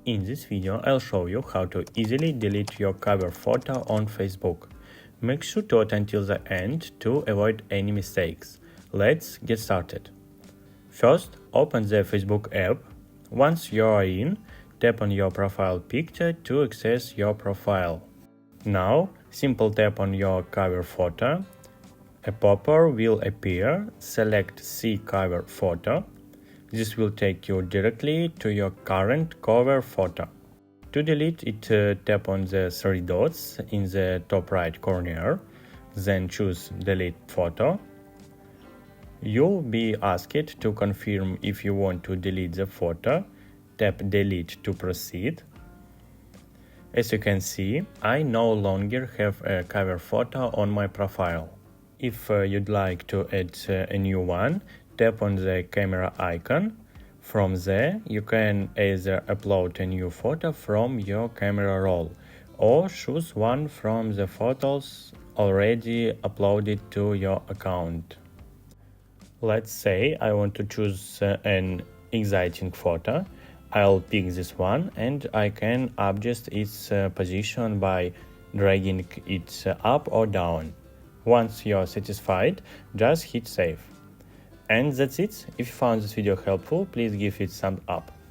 In this video, I'll show you how to easily delete your cover photo on Facebook. Make sure to watch until the end to avoid any mistakes. Let's get started. First, open the Facebook app. Once you are in, tap on your profile picture to access your profile. Now, simply tap on your cover photo. A pop-up will appear. Select See Cover Photo. This will take you directly to your current cover photo. To delete it, tap on the three dots in the top right corner, then choose Delete Photo. You'll be asked to confirm if you want to delete the photo. Tap Delete to proceed. As you can see, I no longer have a cover photo on my profile. If you'd like to add a new one, tap on the camera icon. From there, you can either upload a new photo from your camera roll or choose one from the photos already uploaded to your account. Let's say I want to choose an exciting photo. I'll pick this one and I can adjust its position by dragging it up or down. Once you're satisfied, just hit save. And that's it. If you found this video helpful, please give it a thumbs up.